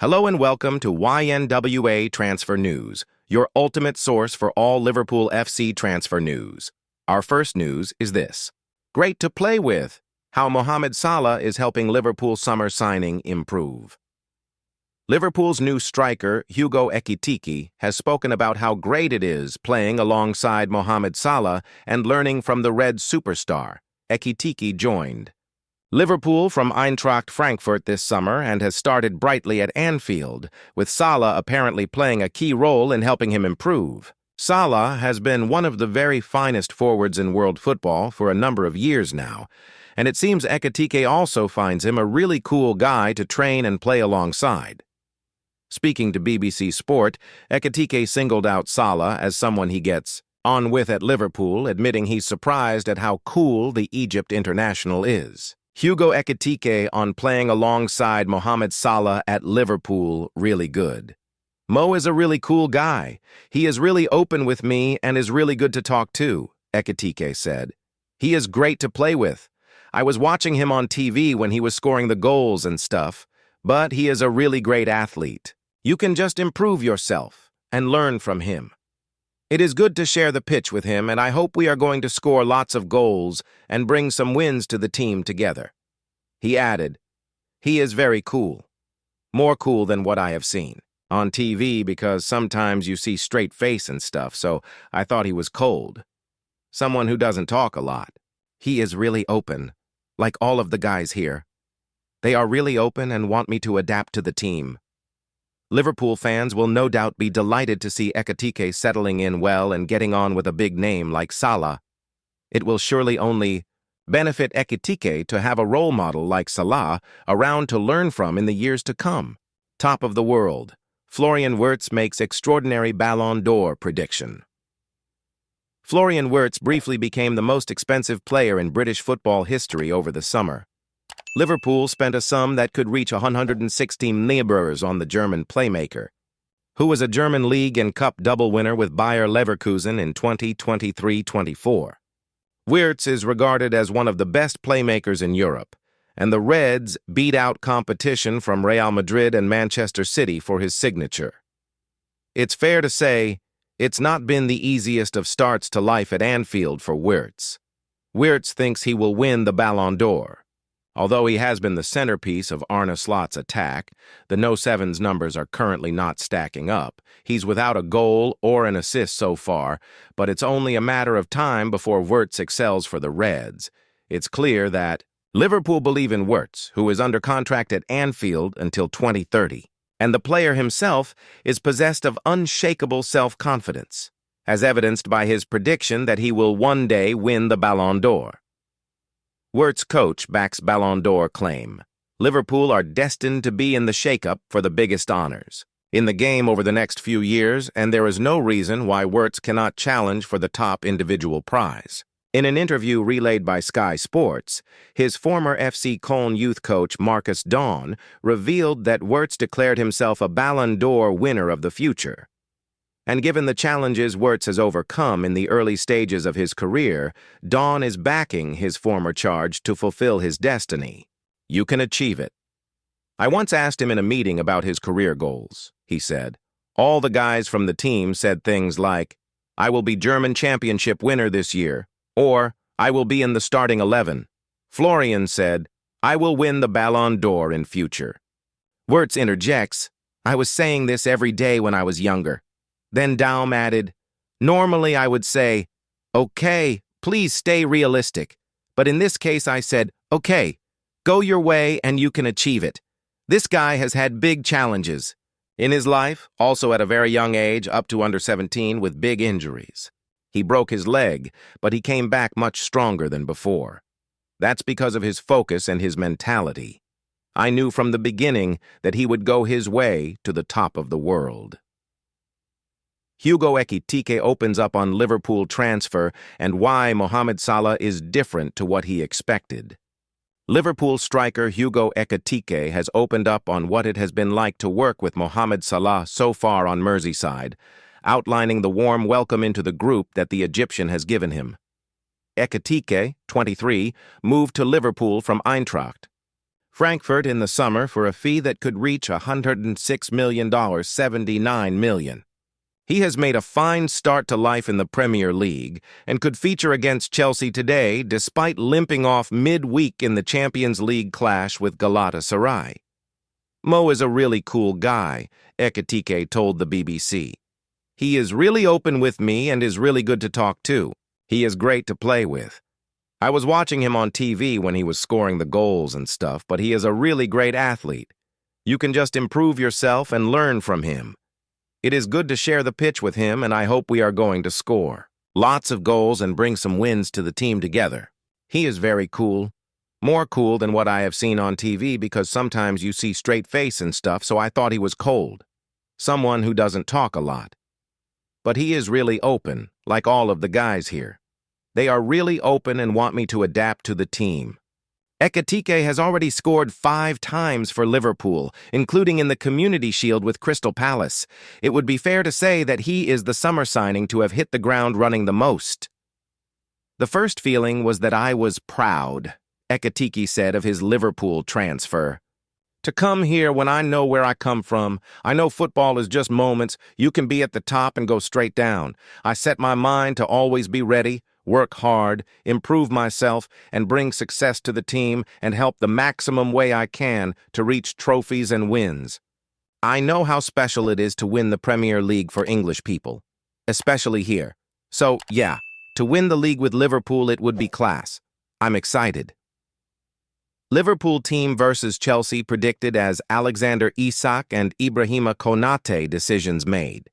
Hello and welcome to YNWA Transfer News, your ultimate source for all Liverpool FC transfer news. Our first news is this. Great to play with. How Mohamed Salah is helping Liverpool summer signing improve. Liverpool's new striker, Ekitike, has spoken about how great it is playing alongside Mohamed Salah and learning from the Red superstar. Ekitike joined Liverpool from Eintracht Frankfurt this summer and has started brightly at Anfield, with Salah apparently playing a key role in helping him improve. Salah has been one of the very finest forwards in world football for a number of years now, and it seems Ekitike also finds him a really cool guy to train and play alongside. Speaking to BBC Sport, Ekitike singled out Salah as someone he gets on with at Liverpool, admitting he's surprised at how cool the Egypt international is. Ekitike on playing alongside Mohamed Salah at Liverpool really good. Mo is a really cool guy. He is really open with me and is really good to talk to, Ekitike said. He is great to play with. I was watching him on TV when he was scoring the goals and stuff, but he is a really great athlete. You can just improve yourself and learn from him. It is good to share the pitch with him, and I hope we are going to score lots of goals and bring some wins to the team together. He added, he is very cool. More cool than what I have seen on TV, because sometimes you see straight face and stuff, so I thought he was cold. Someone who doesn't talk a lot. He is really open, like all of the guys here. They are really open and want me to adapt to the team. Liverpool fans will no doubt be delighted to see Ekitike settling in well and getting on with a big name like Salah. It will surely only benefit Ekitike to have a role model like Salah around to learn from in the years to come. Top of the world. Wirtz makes extraordinary Ballon d'Or prediction. Wirtz briefly became the most expensive player in British football history over the summer. Liverpool spent a sum that could reach 116 Libras on the German playmaker, who was a German league and cup double winner with Bayer Leverkusen in 2023-24. Wirtz is regarded as one of the best playmakers in Europe, and the Reds beat out competition from Real Madrid and Manchester City for his signature. It's fair to say, it's not been the easiest of starts to life at Anfield for Wirtz. Wirtz thinks he will win the Ballon d'Or. Although he has been the centerpiece of Arne Slot's attack, the No-7's numbers are currently not stacking up. He's without a goal or an assist so far, but it's only a matter of time before Wirtz excels for the Reds. It's clear that Liverpool believe in Wirtz, who is under contract at Anfield until 2030, and the player himself is possessed of unshakable self-confidence, as evidenced by his prediction that he will one day win the Ballon d'Or. Wirtz coach backs Ballon d'Or claim. Liverpool are destined to be in the shake-up for the biggest honors in the game over the next few years, and there is no reason why Wirtz cannot challenge for the top individual prize. In an interview relayed by Sky Sports, his former FC Köln youth coach Marcus Dawn revealed that Wirtz declared himself a Ballon d'Or winner of the future. And given the challenges Wirtz has overcome in the early stages of his career, Dawn is backing his former charge to fulfill his destiny. You can achieve it. I once asked him in a meeting about his career goals. He said, all the guys from the team said things like, I will be German championship winner this year, or I will be in the starting 11. Florian said, I will win the Ballon d'Or in future. Wirtz interjects, I was saying this every day when I was younger. Then Daum added, normally I would say, okay, please stay realistic. But in this case I said, okay, go your way and you can achieve it. This guy has had big challenges in his life, also at a very young age, up to under 17 with big injuries. He broke his leg, but he came back much stronger than before. That's because of his focus and his mentality. I knew from the beginning that he would go his way to the top of the world. Ekitike opens up on Liverpool transfer and why Mohamed Salah is different to what he expected. Liverpool striker Ekitike has opened up on what it has been like to work with Mohamed Salah so far on Merseyside, outlining the warm welcome into the group that the Egyptian has given him. Ekitike, 23, moved to Liverpool from Eintracht. Frankfurt in the summer for a fee that could reach $106 million, $79 million. He has made a fine start to life in the Premier League and could feature against Chelsea today despite limping off midweek in the Champions League clash with Galatasaray. Mo is a really cool guy, Ekitike told the BBC. He is really open with me and is really good to talk to. He is great to play with. I was watching him on TV when he was scoring the goals and stuff, but he is a really great athlete. You can just improve yourself and learn from him. It is good to share the pitch with him, and I hope we are going to score lots of goals and bring some wins to the team together. He is very cool. More cool than what I have seen on TV because sometimes you see straight face and stuff, so I thought he was cold. Someone who doesn't talk a lot. But he is really open, like all of the guys here. They are really open and want me to adapt to the team. Ekitike has already scored 5 times for Liverpool, including in the Community Shield with Crystal Palace. It would be fair to say that he is the summer signing to have hit the ground running the most. The first feeling was that I was proud, Ekitike said of his Liverpool transfer. To come here when I know where I come from, I know football is just moments, you can be at the top and go straight down. I set my mind to always be ready, work hard, improve myself, and bring success to the team and help the maximum way I can to reach trophies and wins. I know how special it is to win the Premier League for English people, especially here. So, yeah, to win the league with Liverpool, it would be class. I'm excited. Liverpool team versus Chelsea predicted as Alexander Isak and Ibrahima Konate decisions made.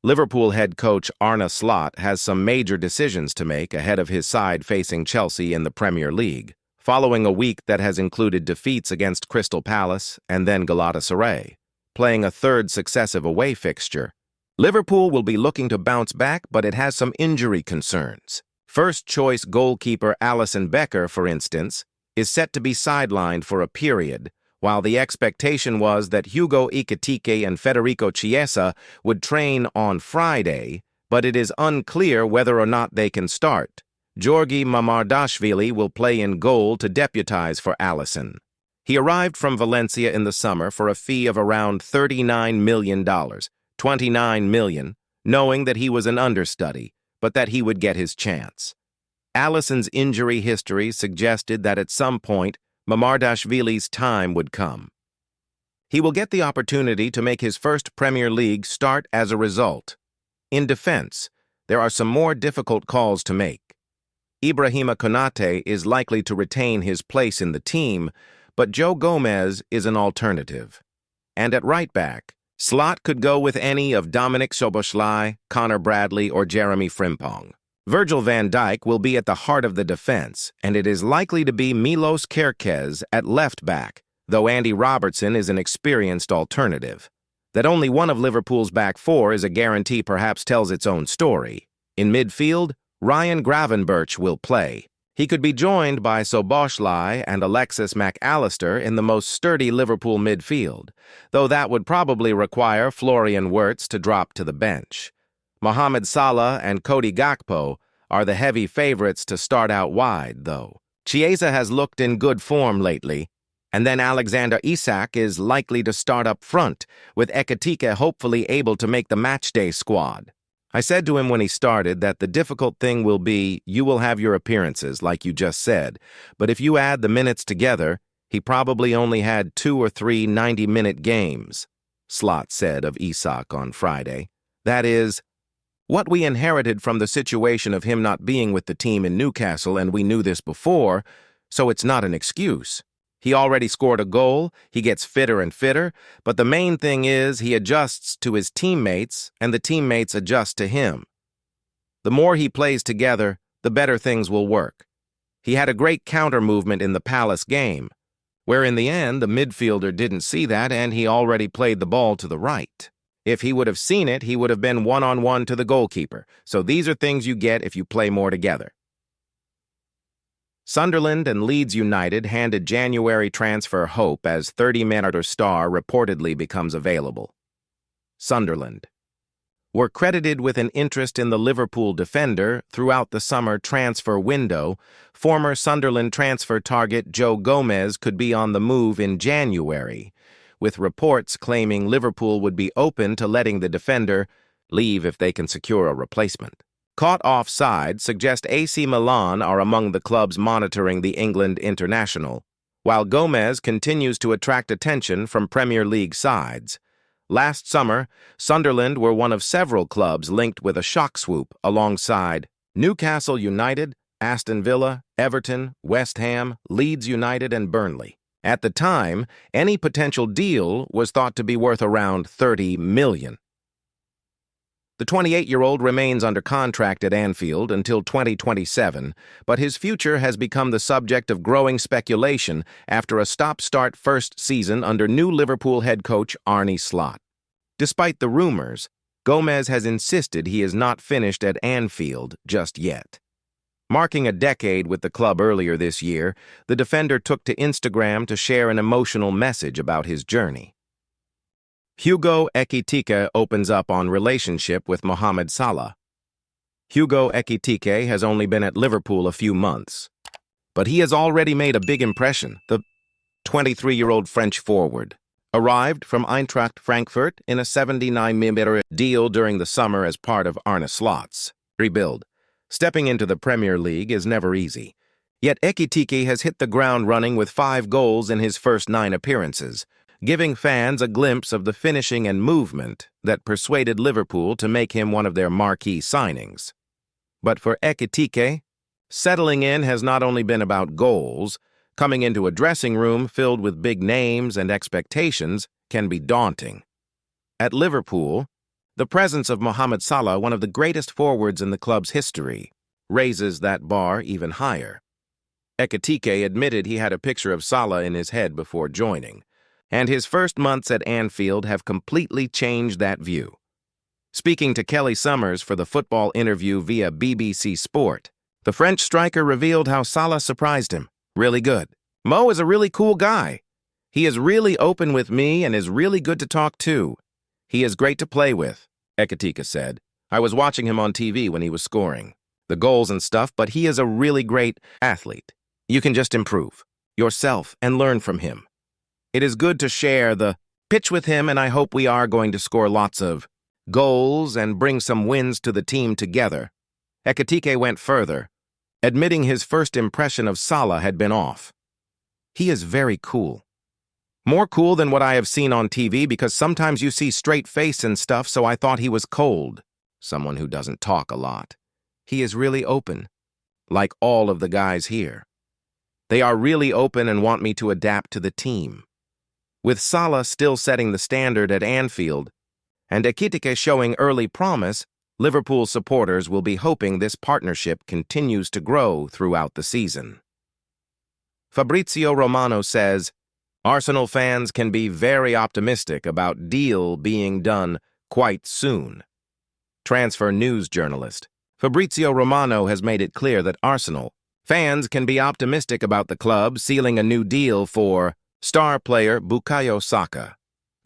Liverpool head coach Arne Slot has some major decisions to make ahead of his side facing Chelsea in the Premier League, following a week that has included defeats against Crystal Palace and then Galatasaray, playing a third successive away fixture. Liverpool will be looking to bounce back, but it has some injury concerns. First-choice goalkeeper Alisson Becker, for instance, is set to be sidelined for a period, while the expectation was that Hugo Ekitike and Federico Chiesa would train on Friday, but it is unclear whether or not they can start. Georgi Mamardashvili will play in goal to deputize for Alisson. He arrived from Valencia in the summer for a fee of around $39 million, $29 million, knowing that he was an understudy, but that he would get his chance. Alisson's injury history suggested that at some point, Mamardashvili's time would come. He will get the opportunity to make his first Premier League start as a result. In defense, there are some more difficult calls to make. Ibrahima Konate is likely to retain his place in the team, but Joe Gomez is an alternative. And at right back, Slot could go with any of Dominic Szoboszlai, Connor Bradley, or Jeremy Frimpong. Virgil van Dijk will be at the heart of the defense, and it is likely to be Milos Kerkez at left back, though Andy Robertson is an experienced alternative. That only one of Liverpool's back four is a guarantee perhaps tells its own story. In midfield, Ryan Gravenberch will play. He could be joined by Szoboszlai and Alexis McAllister in the most sturdy Liverpool midfield, though that would probably require Florian Wirtz to drop to the bench. Mohamed Salah and Cody Gakpo are the heavy favorites to start out wide, though. Chiesa has looked in good form lately, and then Alexander Isak is likely to start up front, with Ekitike hopefully able to make the matchday squad. I said to him when he started that the difficult thing will be you will have your appearances, like you just said, but if you add the minutes together, he probably only had 2 or 3 90-minute games, Slot said of Isak on Friday. That is, what we inherited from the situation of him not being with the team in Newcastle, and we knew this before, so it's not an excuse. He already scored a goal, he gets fitter and fitter, but the main thing is he adjusts to his teammates, and the teammates adjust to him. The more he plays together, the better things will work. He had a great counter movement in the Palace game, where in the end the midfielder didn't see that and he already played the ball to the right. If he would have seen it, he would have been one-on-one to the goalkeeper. So these are things you get if you play more together. Sunderland and Leeds United handed January transfer hope as 30-man star reportedly becomes available. Sunderland. were credited with an interest in the Liverpool defender throughout the summer transfer window. Former Sunderland transfer target Joe Gomez could be on the move in January, with reports claiming Liverpool would be open to letting the defender leave if they can secure a replacement. Caught offside suggest AC Milan are among the clubs monitoring the England international, while Gomez continues to attract attention from Premier League sides. Last summer, Sunderland were one of several clubs linked with a shock swoop alongside Newcastle United, Aston Villa, Everton, West Ham, Leeds United, and Burnley. At the time, any potential deal was thought to be worth around $30 million. The 28-year-old remains under contract at Anfield until 2027, but his future has become the subject of growing speculation after a stop-start first season under new Liverpool head coach Arne Slot. Despite the rumors, Gomez has insisted he is not finished at Anfield just yet. Marking a decade with the club earlier this year, the defender took to Instagram to share an emotional message about his journey. Hugo Ekitike opens up on relationship with Mohamed Salah. Hugo Ekitike has only been at Liverpool a few months, but he has already made a big impression. The 23-year-old French forward arrived from Eintracht Frankfurt in a $79 million deal during the summer as part of Arne Slot's rebuild. Stepping into the Premier League is never easy, yet Ekitike has hit the ground running with 5 goals in his first 9 appearances, giving fans a glimpse of the finishing and movement that persuaded Liverpool to make him one of their marquee signings. But for Ekitike, settling in has not only been about goals. Coming into a dressing room filled with big names and expectations can be daunting. At Liverpool, the presence of Mohamed Salah, one of the greatest forwards in the club's history, raises that bar even higher. Ekitike admitted he had a picture of Salah in his head before joining, and his first months at Anfield have completely changed that view. Speaking to Kelly Summers for the football interview via BBC Sport, the French striker revealed how Salah surprised him. Really good. Mo is a really cool guy. He is really open with me and is really good to talk to. He is great to play with, Ekitike said. I was watching him on TV when he was scoring the goals and stuff, but he is a really great athlete. You can just improve yourself and learn from him. It is good to share the pitch with him, and I hope we are going to score lots of goals and bring some wins to the team together. Ekitike went further, admitting his first impression of Salah had been off. He is very cool. More cool than what I have seen on TV, because sometimes you see straight face and stuff, so I thought he was cold. Someone who doesn't talk a lot. He is really open, like all of the guys here. They are really open and want me to adapt to the team. With Salah still setting the standard at Anfield, and Ekitike showing early promise, Liverpool supporters will be hoping this partnership continues to grow throughout the season. Fabrizio Romano says, Arsenal fans can be very optimistic about deal being done quite soon. Transfer news journalist Fabrizio Romano has made it clear that Arsenal fans can be optimistic about the club sealing a new deal for star player Bukayo Saka.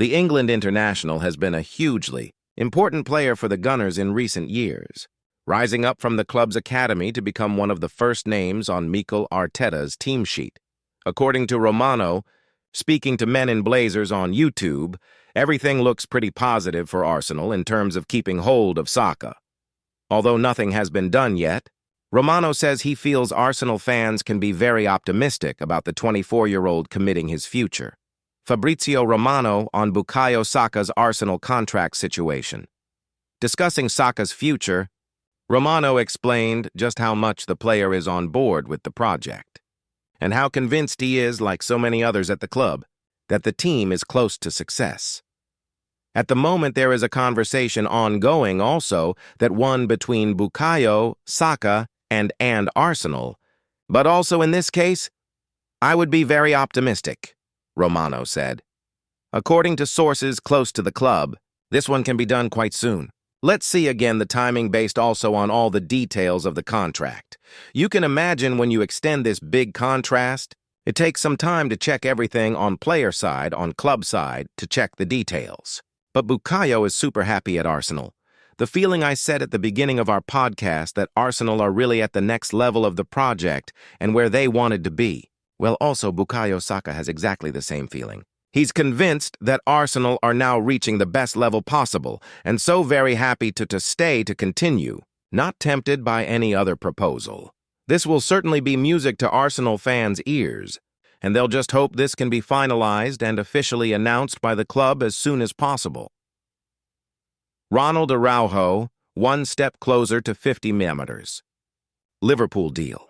The England international has been a hugely important player for the Gunners in recent years, rising up from the club's academy to become one of the first names on Mikel Arteta's team sheet. According to Romano, speaking to Men in Blazers on YouTube, everything looks pretty positive for Arsenal in terms of keeping hold of Saka. Although nothing has been done yet, Romano says he feels Arsenal fans can be very optimistic about the 24-year-old committing his future. Fabrizio Romano on Bukayo Saka's Arsenal contract situation. Discussing Saka's future, Romano explained just how much the player is on board with the project, and how convinced he is, like so many others at the club, that the team is close to success. At the moment, there is a conversation ongoing also that one between Bukayo, Saka, and Arsenal, but also in this case, I would be very optimistic, Romano said. According to sources close to the club, this one can be done quite soon. Let's see again the timing based also on all the details of the contract. You can imagine when you extend this big contrast, it takes some time to check everything on player side, on club side, to check the details. But Bukayo is super happy at Arsenal. The feeling I said at the beginning of our podcast that Arsenal are really at the next level of the project and where they wanted to be. Well, also Bukayo Saka has exactly the same feeling. He's convinced that Arsenal are now reaching the best level possible and so very happy to stay to continue, not tempted by any other proposal. This will certainly be music to Arsenal fans' ears, and they'll just hope this can be finalized and officially announced by the club as soon as possible. Ronald Araujo, one step closer to 50 millimeters. Liverpool deal.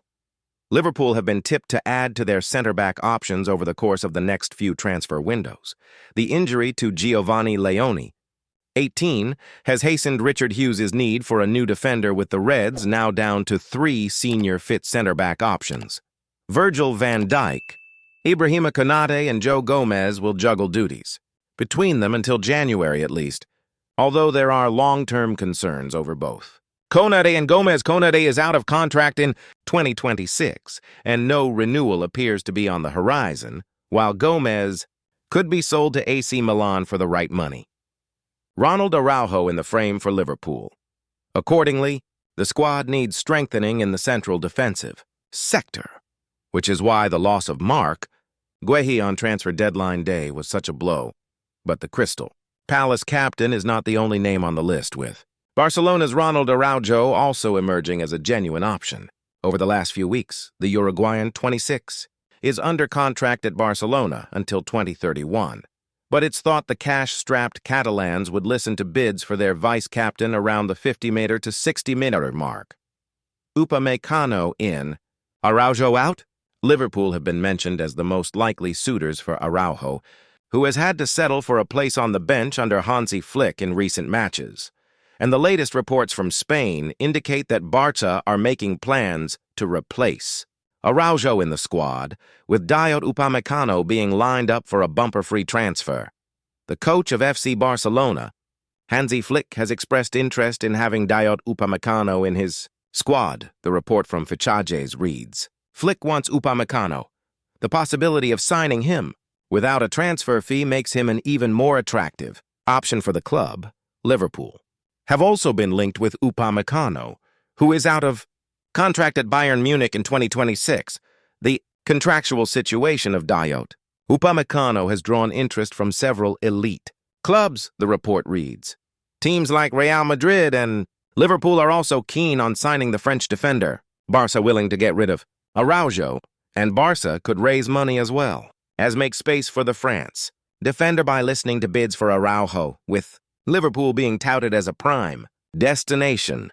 Liverpool have been tipped to add to their centre-back options over the course of the next few transfer windows. The injury to Giovanni Leone, 18, has hastened Richard Hughes' need for a new defender, with the Reds now down to 3 senior fit centre-back options. Virgil van Dijk, Ibrahima Konate, and Joe Gomez will juggle duties, between them until January at least, although there are long-term concerns over both. Konate and Gomez. Konate is out of contract in 2026, and no renewal appears to be on the horizon, while Gomez could be sold to AC Milan for the right money. Ronald Araujo in the frame for Liverpool. Accordingly, the squad needs strengthening in the central defensive sector, which is why the loss of Mark Guehi on transfer deadline day was such a blow. But the Crystal Palace captain is not the only name on the list, with Barcelona's Ronald Araujo also emerging as a genuine option. Over the last few weeks, the Uruguayan, 26, is under contract at Barcelona until 2031. But it's thought the cash-strapped Catalans would listen to bids for their vice-captain around the 50-meter to 60-meter mark. Upamecano in. Araujo out? Liverpool have been mentioned as the most likely suitors for Araujo, who has had to settle for a place on the bench under Hansi Flick in recent matches. And the latest reports from Spain indicate that Barça are making plans to replace Araujo in the squad, with Dayot Upamecano being lined up for a bumper-free transfer. The coach of FC Barcelona, Hansi Flick, has expressed interest in having Dayot Upamecano in his squad, the report from Fichajes reads. Flick wants Upamecano. The possibility of signing him without a transfer fee makes him an even more attractive option for the club. Liverpool have also been linked with Upamecano, who is out of contract at Bayern Munich in 2026. The contractual situation of Dayot Upamecano has drawn interest from several elite clubs, the report reads. Teams like Real Madrid and Liverpool are also keen on signing the French defender. Barca willing to get rid of Araujo, and Barca could raise money as well as make space for the France defender by listening to bids for Araujo, with Liverpool being touted as a prime destination.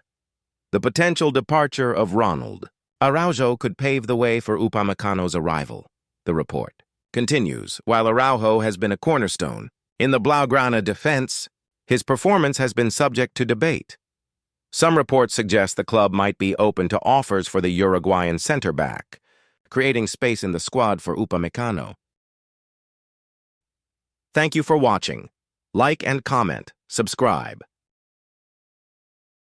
The potential departure of Ronald Araujo could pave the way for Upamecano's arrival, the report continues. While Araujo has been a cornerstone in the Blaugrana defense, his performance has been subject to debate. Some reports suggest the club might be open to offers for the Uruguayan center-back, creating space in the squad for Upamecano. Thank you for watching. Like and comment, subscribe.